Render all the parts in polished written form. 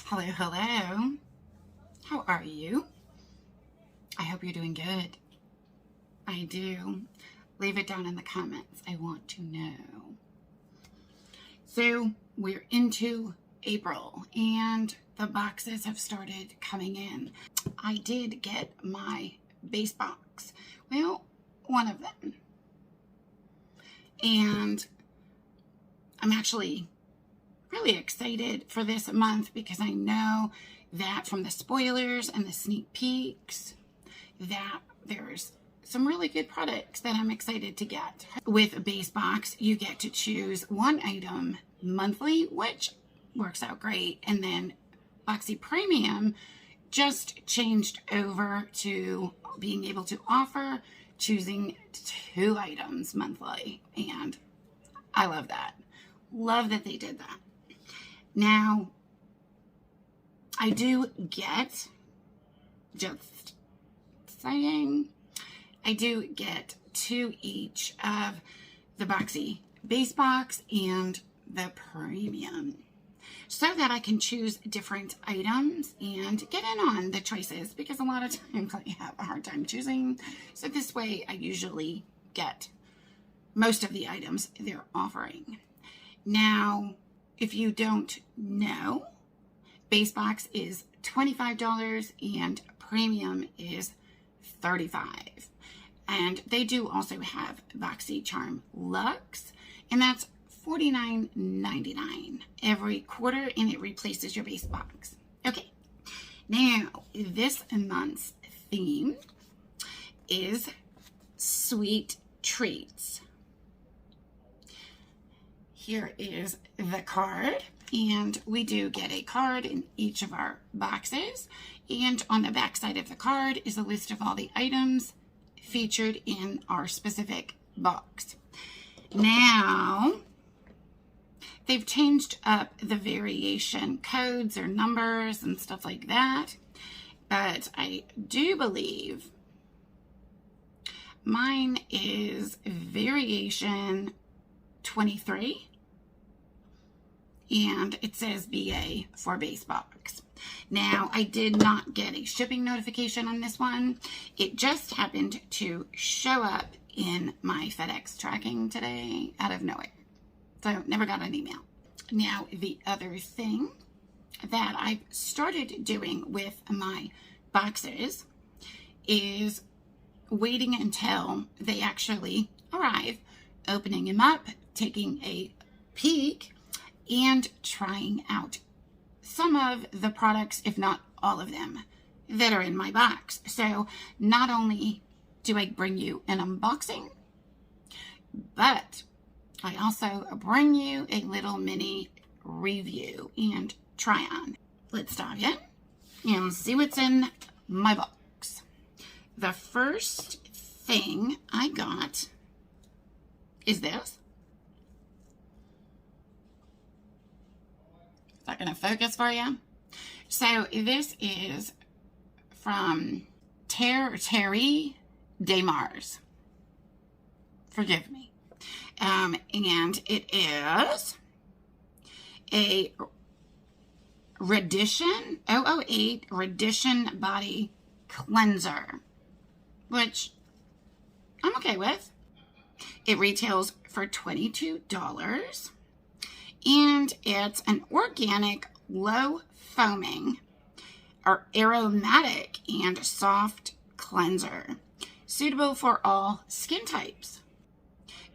Hello, hello. How are you? I hope you're doing good. I do. Leave it down in the comments. I want to know. So we're into April and the boxes have started coming in. I did get my base box. Well, one of them. And I'm actually really excited for this month because I know that from the spoilers and the sneak peeks that there's some really good products that I'm excited to get. With a base box, you get to choose one item monthly, which works out great. And then Boxy Premium just changed over to being able to offer choosing 2 items monthly. And I love that. Love that they did that. Now, I do get, just saying, I do get 2 each of the Boxy base box and the premium so that I can choose different items and get in on the choices, because a lot of times I have a hard time choosing. So this way I usually get most of the items they're offering. Now, if you don't know, base box is $25 and premium is $35. And they do also have BOXYCHARM Luxe, and that's $49.99 every quarter, and it replaces your base box. Okay, now this month's theme is sweet treats. Here is the card, and we do get a card in each of our boxes, and on the back side of the card is a list of all the items featured in our specific box. Now, they've changed up the variation codes or numbers and stuff like that, but I do believe mine is variation 23. And it says BA for base box. Now, I did not get a shipping notification on this one. It just happened to show up in my FedEx tracking today out of nowhere. So, never got an email. Now, the other thing that I've started doing with my boxes is waiting until they actually arrive, opening them up, taking a peek, and trying out some of the products, if not all of them, that are in my box. So not only do I bring you an unboxing, but I also bring you a little mini review and try on. Let's dive in and see what's in my box. The first thing I got is this. Is that going to focus for you? So this is from Terry de Mars. Forgive me. And it is a Radition 008 Radition Body Cleanser, which I'm okay with. It retails for $22. And it's an organic, low foaming or aromatic and soft cleanser, suitable for all skin types.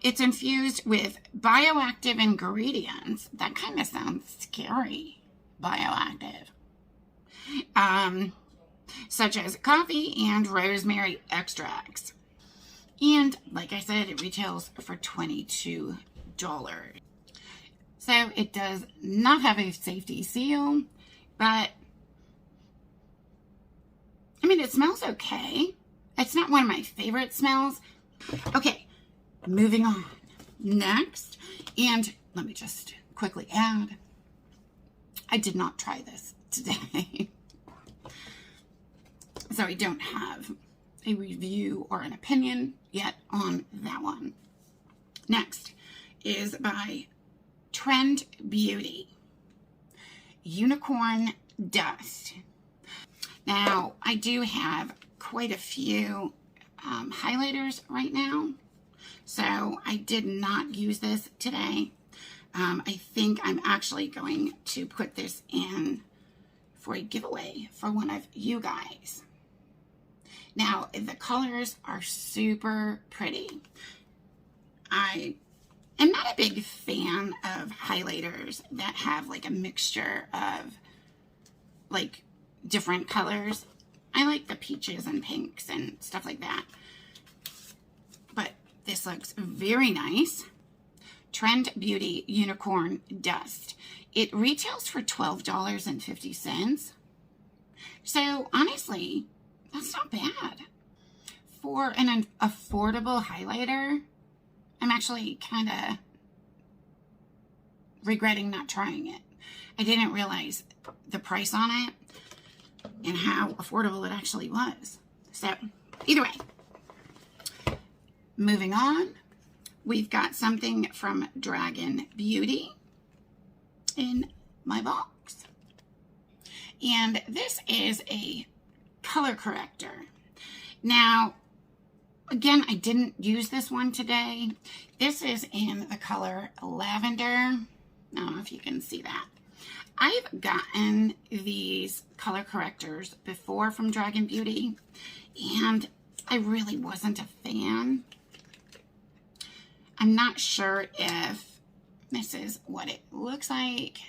It's infused with bioactive ingredients. That kind of sounds scary. Bioactive. Such as coffee and rosemary extracts. And like I said, it retails for $22. So it does not have a safety seal, but I mean, it smells okay. It's not one of my favorite smells. Okay, moving on. Next, and let me just quickly add, I did not try this today. So I don't have a review or an opinion yet on that one. Next is by Trend Beauty. Unicorn Dust. Now, I do have quite a few highlighters right now, so I did not use this today. I think I'm actually going to put this in for a giveaway for one of you guys. Now, the colors are super pretty. I am not a big fan of highlighters that have like a mixture of like different colors. I like the peaches and pinks and stuff like that. But this looks very nice. Trend Beauty Unicorn Dust. It retails for $12.50. So honestly, that's not bad. For an affordable highlighter, I'm actually kind of regretting not trying it. I didn't realize the price on it and how affordable it actually was. So either way, moving on, we've got something from Dragon Beauty in my box. And this is a color corrector. Now, again, I didn't use this one today. This is in the color Lavender. I don't know if you can see that. I've gotten these color correctors before from Dragon Beauty, and I really wasn't a fan. I'm not sure if this is what it looks like.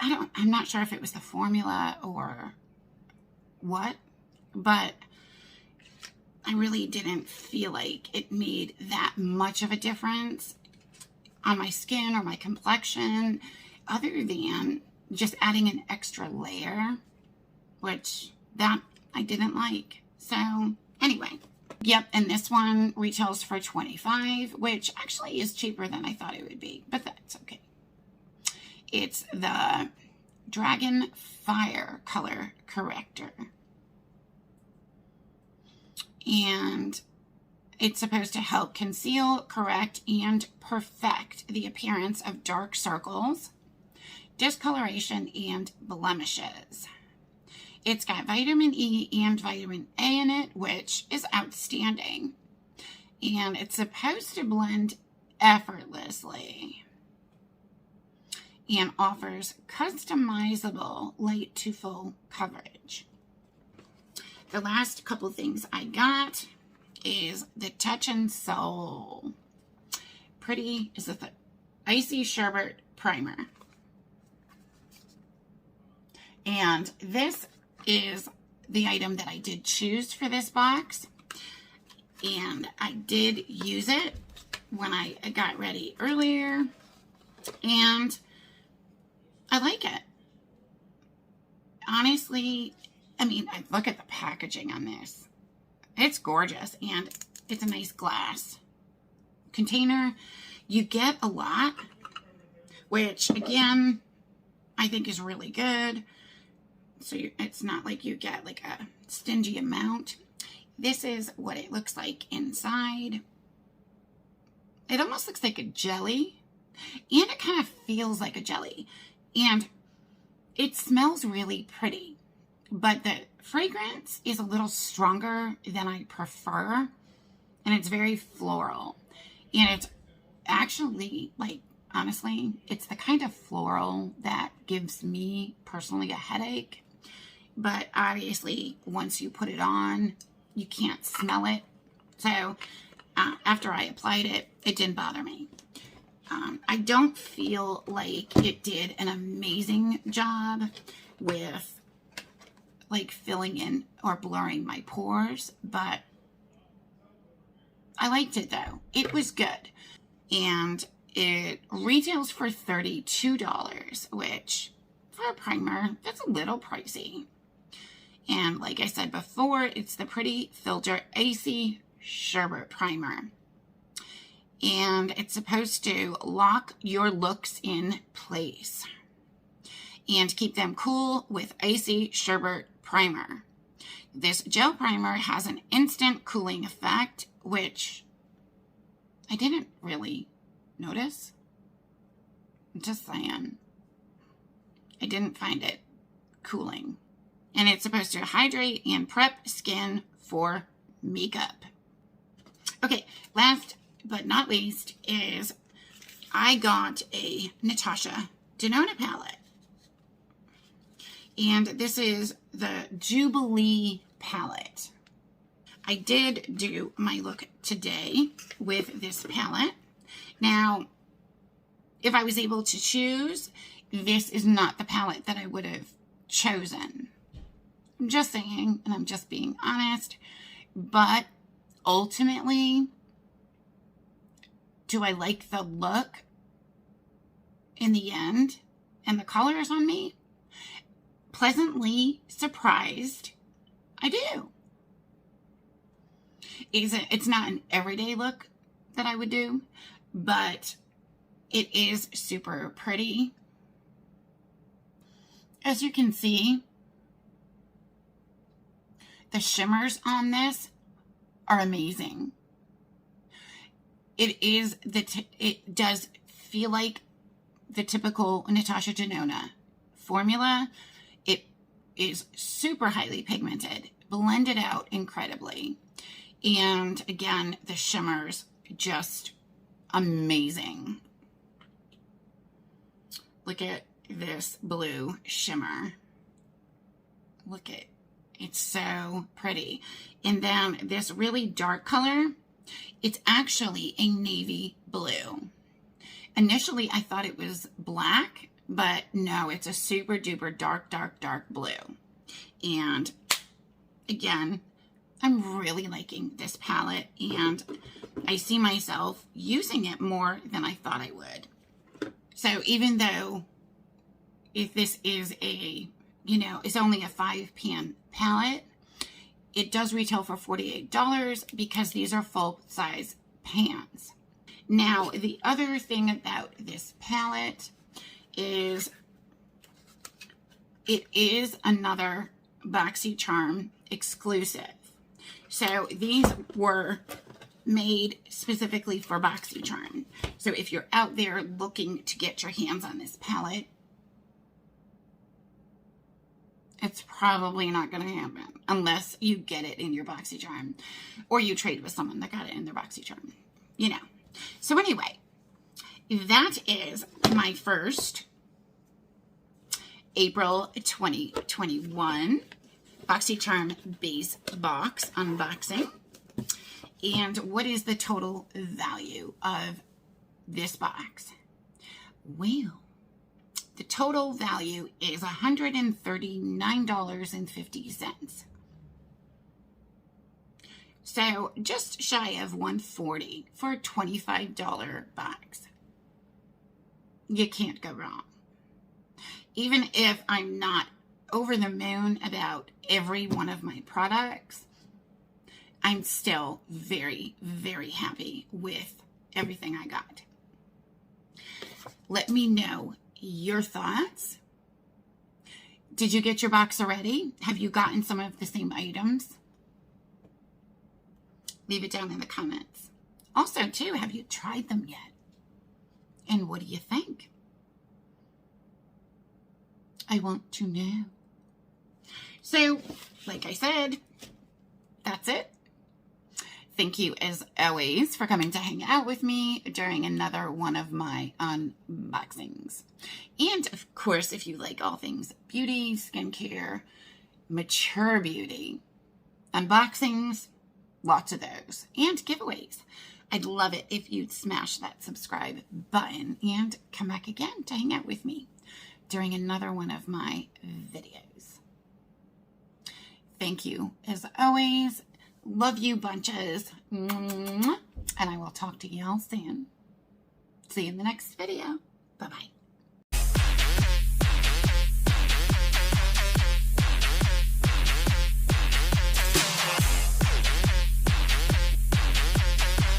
I'm not sure if it was the formula or what, but I really didn't feel like it made that much of a difference on my skin or my complexion, other than just adding an extra layer, which that I didn't like. So anyway, yep, and this one retails for $25, which actually is cheaper than I thought it would be, but that's okay. It's the Dragon Fire Color Corrector. And it's supposed to help conceal, correct, and perfect the appearance of dark circles, discoloration, and blemishes. It's got vitamin E and vitamin A in it, which is outstanding. And it's supposed to blend effortlessly and offers customizable light to full coverage. The last couple things I got is the Touch and Soul. Pretty is the Icy Sherbet Primer. And this is the item that I did choose for this box. And I did use it when I got ready earlier. And I like it. Honestly, I mean, I look at the packaging on this. It's gorgeous, and it's a nice glass container. You get a lot, which, again, I think is really good. So it's not like you get like a stingy amount. This is what it looks like inside. It almost looks like a jelly, and it kind of feels like a jelly. And it smells really pretty, but the fragrance is a little stronger than I prefer, and it's very floral. And it's actually, like, honestly, it's the kind of floral that gives me personally a headache. But obviously, once you put it on, you can't smell it. So after I applied it, it didn't bother me. I don't feel like it did an amazing job with like filling in or blurring my pores, but I liked it though. It was good. And it retails for $32, which for a primer, that's a little pricey. And like I said before, it's the Pretty Filter Icy Sherbet Primer. And it's supposed to lock your looks in place and keep them cool with Icy Sherbet Primer. This gel primer has an instant cooling effect, which I didn't really notice. Just saying. I didn't find it cooling. And it's supposed to hydrate and prep skin for makeup. Okay, last but not least is I got a Natasha Denona palette. And this is the Jubilee palette. I did do my look today with this palette. Now, if I was able to choose, this is not the palette that I would have chosen. I'm just saying, and I'm just being honest. But ultimately, do I like the look in the end and the colors on me? Pleasantly surprised, I do. It's not an everyday look that I would do, but it is super pretty. As you can see, the shimmers on this are amazing. It does feel like the typical Natasha Denona formula. It is super highly pigmented, blended out incredibly. And again, the shimmers just amazing. Look at this blue shimmer. Look at it's so pretty. And then this really dark color, it's actually a navy blue. Initially, I thought it was black, but no, it's a super duper dark, dark, dark blue. And again, I'm really liking this palette, and I see myself using it more than I thought I would. So even though if this is a, it's only a 5-pan palette, it does retail for $48 because these are full-size pans. Now, the other thing about this palette is it is another BOXYCHARM exclusive. So these were made specifically for BOXYCHARM. So if you're out there looking to get your hands on this palette, it's probably not going to happen unless you get it in your BOXYCHARM or you trade with someone that got it in their BOXYCHARM, So anyway, that is my first April 2021 BOXYCHARM Base Box unboxing. And what is the total value of this box? Well, the total value is $139.50. So just shy of $140 for a $25 box. You can't go wrong. Even if I'm not over the moon about every one of my products, I'm still very, very happy with everything I got. Let me know your thoughts. Did you get your box already? Have you gotten some of the same items? Leave it down in the comments. Also, too, have you tried them yet? And what do you think? I want to know. So, like I said, that's it. Thank you, as always, for coming to hang out with me during another one of my unboxings. And, of course, if you like all things beauty, skincare, mature beauty, unboxings, lots of those, and giveaways. I'd love it if you'd smash that subscribe button and come back again to hang out with me during another one of my videos. Thank you, as always. Love you bunches. And I will talk to y'all soon. See you in the next video. Bye-bye.